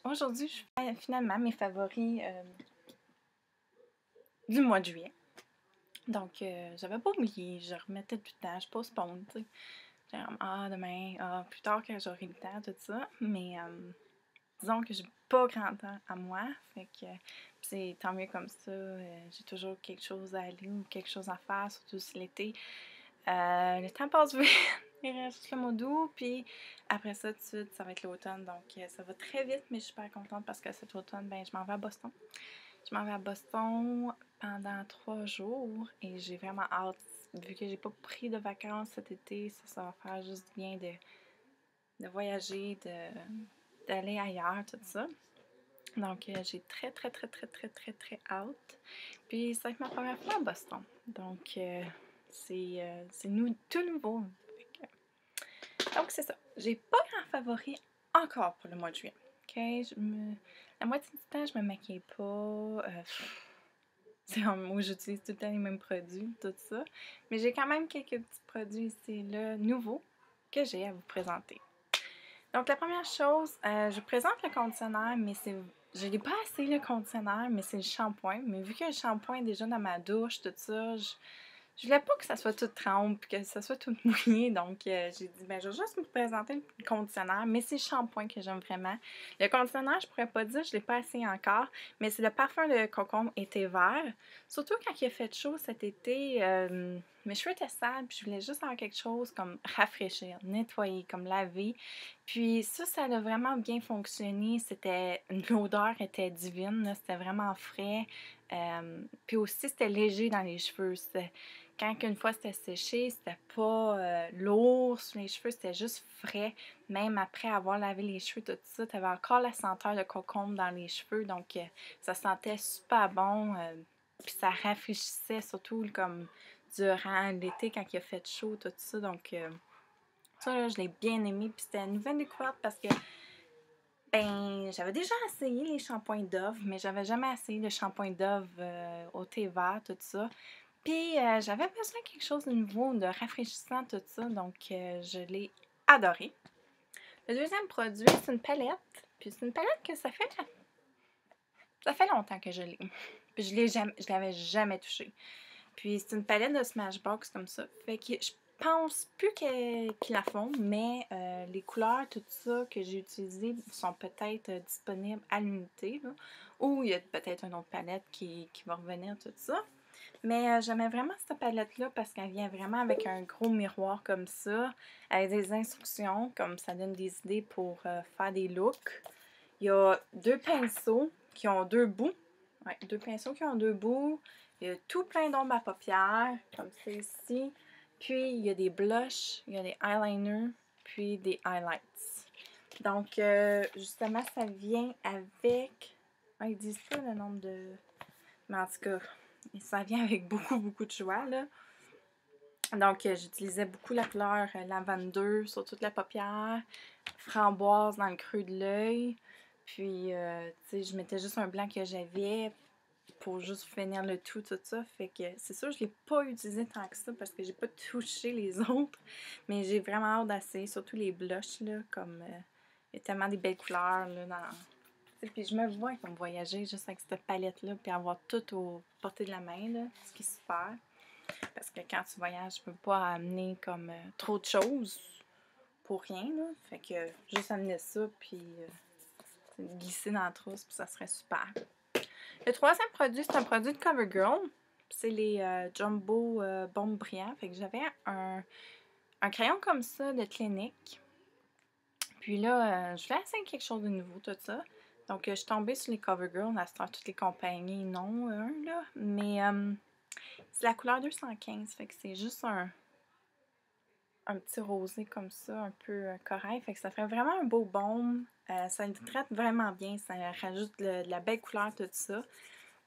Aujourd'hui, je fais finalement mes favoris du mois de juillet. Donc, j'avais pas oublié, je remettais tout le temps, je postpone, tu sais. Genre, demain, plus tard quand j'aurai le temps, tout ça. Mais disons que j'ai pas grand temps à moi, fait que c'est tant mieux comme ça. J'ai toujours quelque chose à aller ou quelque chose à faire, surtout si l'été. Le temps passe vite, il reste juste le mois d'août, puis après ça, tout de suite, ça va être l'automne. Donc, ça va très vite, mais je suis super contente parce que cet automne, ben, je m'en vais à Boston. Je m'en vais à Boston pendant 3 jours et j'ai vraiment hâte. Vu que j'ai pas pris de vacances cet été, ça va faire juste bien de voyager, d'aller ailleurs, tout ça. Donc, j'ai très, très, très, très, très, très, très hâte. Puis, ça va être ma première fois à Boston. Donc, c'est tout nouveau. Donc, c'est ça. J'ai pas grand favori encore pour le mois de juillet. OK? La moitié du temps, je me maquille pas. C'est un mot, j'utilise tout le temps les mêmes produits, tout ça. Mais j'ai quand même quelques petits produits ici là, nouveaux que j'ai à vous présenter. Donc, la première chose, je présente le conditionnaire, mais je n'ai pas assez le conditionnaire, mais c'est le shampoing. Mais vu que le shampoing est déjà dans ma douche, tout ça, je voulais pas que ça soit tout trempe, que ça soit tout mouillé. Donc, j'ai dit, ben, je vais juste vous présenter le conditionnaire, mais c'est le shampoing que j'aime vraiment. Le conditionnaire, je pourrais pas dire, je l'ai pas essayé encore, mais c'est le parfum de concombre été vert. Surtout quand il a fait chaud cet été, mes cheveux étaient sales, puis je voulais juste avoir quelque chose comme rafraîchir, nettoyer, comme laver. Puis ça a vraiment bien fonctionné. L'odeur était divine, c'était vraiment frais. Puis aussi, c'était léger dans les cheveux. Quand une fois c'était séché, c'était pas lourd sur les cheveux, c'était juste frais. Même après avoir lavé les cheveux, tout ça, tu avais encore la senteur de concombre dans les cheveux. Donc, ça sentait super bon. Puis ça rafraîchissait, surtout comme durant l'été quand il a fait chaud, tout ça. Donc, ça, là, je l'ai bien aimé. Puis c'était une nouvelle découverte parce que j'avais déjà essayé les shampoings Dove, mais j'avais jamais essayé le shampoing Dove au thé vert, tout ça. Puis j'avais besoin de quelque chose de nouveau, de rafraîchissant, tout ça, donc je l'ai adoré. Le deuxième produit, c'est une palette. Puis c'est une palette que ça fait longtemps que je l'ai. Puis je l'avais jamais touchée. Puis c'est une palette de Smashbox comme ça. Fait que je pense plus qu'ils la font, mais les couleurs, tout ça que j'ai utilisées sont peut-être disponibles à l'unité. Ou il y a peut-être une autre palette qui va revenir, tout ça. Mais j'aimais vraiment cette palette-là parce qu'elle vient vraiment avec un gros miroir comme ça, avec des instructions, comme ça donne des idées pour faire des looks. Il y a 2 pinceaux qui ont 2 bouts. Ouais, 2 pinceaux qui ont 2 bouts. Il y a tout plein d'ombres à paupières, comme ça ici. Puis, il y a des blushs, il y a des eyeliners, puis des highlights. Donc, justement, ça vient avec... ils disent pas le nombre de... Mais en tout cas, ça vient avec beaucoup, beaucoup de choix, là. Donc, j'utilisais beaucoup la couleur lavender sur toute la paupière, framboise dans le creux de l'œil. Puis, tu sais, je mettais juste un blanc que j'avais pour juste finir le tout ça. Fait que c'est sûr, je l'ai pas utilisé tant que ça parce que j'ai pas touché les autres. Mais j'ai vraiment hâte d'essayer, surtout les blushs, là, comme il y a tellement des belles couleurs, là, Puis je me vois comme voyager juste avec cette palette-là, puis avoir tout au portée de la main, là, ce qui est super. Parce que quand tu voyages, tu peux pas amener comme trop de choses pour rien, là. Fait que juste amener ça, puis glisser dans la trousse, puis ça serait super. Le troisième produit, c'est un produit de CoverGirl. C'est les Jumbo Bombes Brillants. Fait que j'avais un crayon comme ça de clinique. Puis là, je voulais essayer quelque chose de nouveau, tout ça. Donc, je suis tombée sur les CoverGirl. À ce temps, toutes les compagnies, non, là. Mais c'est la couleur 215. Fait que c'est juste un petit rosé comme ça, un peu correct. Fait que ça fait vraiment un beau baume. Ça le traite vraiment bien. Ça rajoute de la belle couleur, tout ça.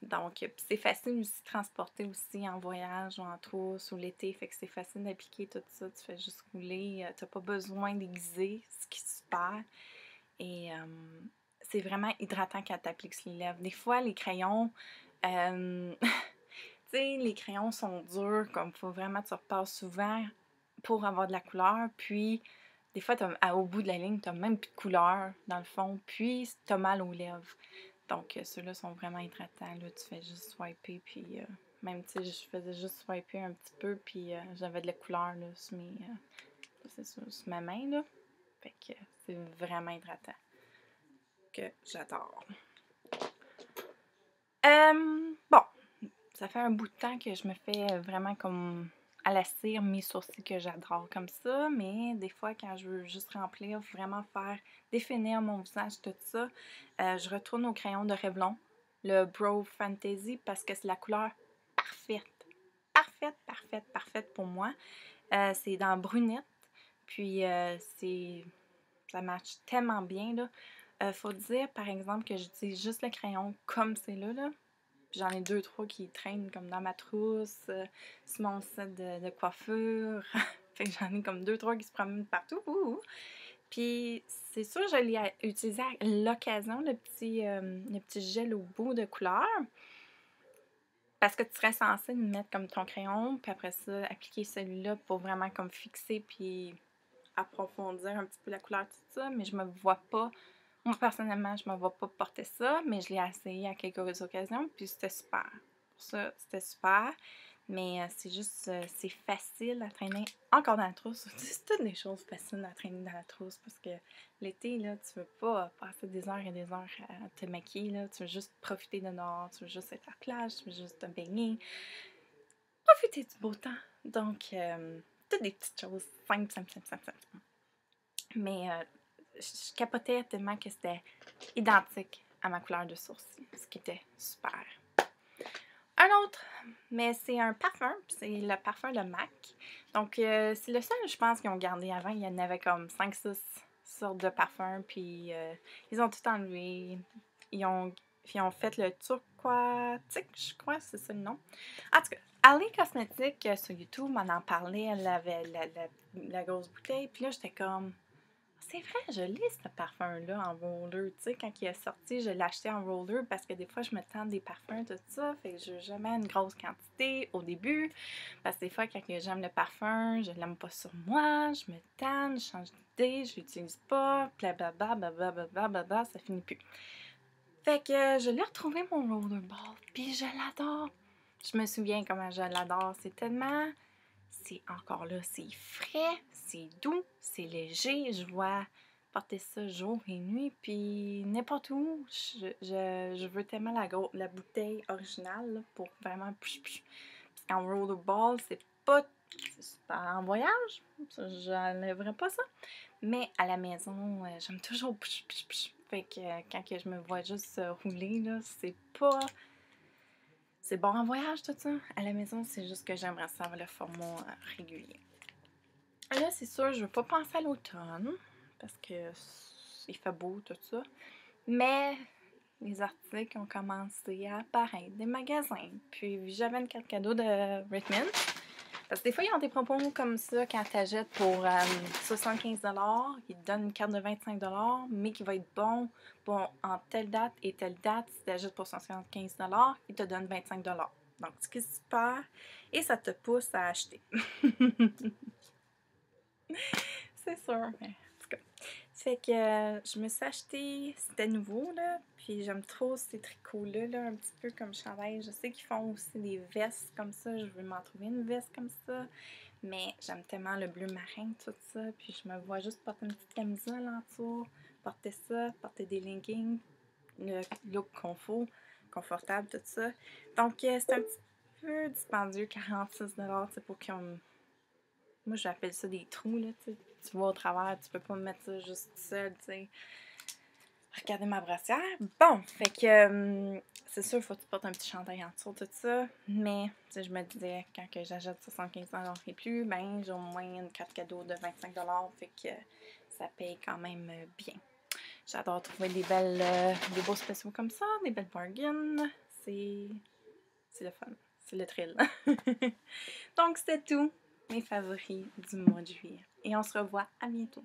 Donc, c'est facile aussi de transporter aussi en voyage ou en trousse ou l'été. Fait que c'est facile d'appliquer tout ça. Tu fais juste rouler. T'as pas besoin d'aiguiser, ce qui est super. Et c'est vraiment hydratant quand t'appliques sur les lèvres. Des fois, les crayons... tu sais, les crayons sont durs. Comme faut vraiment que tu repasses souvent pour avoir de la couleur. Puis, des fois, au bout de la ligne, t'as même plus de couleur dans le fond, puis t'as mal aux lèvres. Donc, ceux-là sont vraiment hydratants. Là, tu fais juste swiper, puis même, tu sais, je faisais juste swiper un petit peu, puis j'avais de la couleur là, sur sur ma main, là. Fait que c'est vraiment hydratant. Que j'adore. Bon, ça fait un bout de temps que je me fais vraiment comme à la cire mes sourcils que j'adore comme ça, mais des fois quand je veux juste remplir, vraiment définir mon visage, tout ça, je retourne au crayon de Revlon, le Brow Fantasy, parce que c'est la couleur parfaite. Parfaite pour moi. C'est dans brunette, puis ça marche tellement bien, là. Faut dire, par exemple, que j'utilise juste le crayon comme c'est là. Puis j'en ai 2-3 qui traînent comme dans ma trousse, sur mon set de coiffure. Fait que j'en ai comme 2-3 qui se promènent partout. Puis c'est sûr, je l'ai utilisé à l'occasion, le petit gel au bout de couleur. Parce que tu serais censé le mettre comme ton crayon, puis après ça, appliquer celui-là pour vraiment comme fixer, puis approfondir un petit peu la couleur, tout ça. Mais je me vois pas. Moi, personnellement, je me vois pas porter ça, mais je l'ai essayé à quelques occasions, puis c'était super. Pour ça, c'était super. Mais c'est juste, c'est facile à traîner encore dans la trousse. C'est toutes des choses faciles à traîner dans la trousse parce que l'été, là, tu veux pas passer des heures et des heures à te maquiller, là. Tu veux juste profiter de dehors, tu veux juste être à la plage, tu veux juste te baigner. Profiter du beau temps. Donc, toutes des petites choses simples. Mais je capotais tellement que c'était identique à ma couleur de sourcil, ce qui était super. Un autre, mais c'est un parfum, c'est le parfum de MAC. Donc, c'est le seul, je pense, qu'ils ont gardé avant. Il y en avait comme 5-6 sortes de parfums, puis ils ont tout enlevé. Ils ont fait le turquoise, je crois, c'est ça le nom. En tout cas, Ali Cosmetics sur YouTube m'en en parlait, elle avait la grosse bouteille, puis là, j'étais comme... C'est vrai, je l'ai ce parfum-là en roller. Tu sais, quand il est sorti, je l'ai acheté en roller parce que des fois, je me tente des parfums, tout ça. Fait que je veux jamais une grosse quantité au début. Parce que des fois, quand j'aime le parfum, je l'aime pas sur moi, je me tente, je change d'idée, je l'utilise pas, blablabla, ça finit plus. Fait que je l'ai retrouvé mon rollerball, puis je l'adore. Je me souviens comment je l'adore. C'est tellement... C'est encore là, c'est frais, c'est doux, c'est léger. Je vois porter ça jour et nuit, puis n'importe où. Je veux tellement la bouteille originale là, pour vraiment Parce qu'en rollerball, c'est pas en voyage, j'enlèverais pas ça. Mais à la maison, j'aime toujours Fait que quand que je me vois juste rouler, là, c'est pas... C'est bon en voyage, tout ça. À la maison, c'est juste que j'aimerais savoir le format régulier. Là, c'est sûr, je veux pas penser à l'automne, parce que il fait beau, tout ça. Mais les articles ont commencé à apparaître des magasins. Puis j'avais une carte cadeau de Richmond. Parce que des fois, ils ont des propos comme ça quand tu achètes pour 75$. Ils te donnent une carte de 25$, mais qui va être bon en telle date et telle date. Si tu achètes pour 75$, ils te donnent 25$. Donc, ce qui est super. Et ça te pousse à acheter. C'est sûr, mais en tout cas. Fait que je me suis acheté, c'était nouveau, là, puis j'aime trop ces tricots-là, là, un petit peu comme chandail. Je sais qu'ils font aussi des vestes comme ça, je veux m'en trouver une veste comme ça, mais j'aime tellement le bleu marin, tout ça, puis je me vois juste porter une petite camisole en dessous, porter ça, porter des leggings, le look confortable, tout ça. Donc, c'est un petit peu dispendieux, 46$, c'est pour qu'on... Moi, j'appelle ça des trous, là, tu sais. Tu vois au travers, tu peux pas me mettre ça juste seul, tu sais. Regardez ma brassière. Bon, fait que c'est sûr, il faut que tu portes un petit chandail en dessous, tout ça. Mais, tu sais, je me disais, quand que j'achète 75$ et plus, ben, j'ai au moins une carte cadeau de 25$, fait que ça paye quand même bien. J'adore trouver des beaux spéciaux comme ça, des belles bargains. C'est le fun. C'est le thrill. Donc, c'était tout. Mes favoris du mois de juillet. Et on se revoit à bientôt.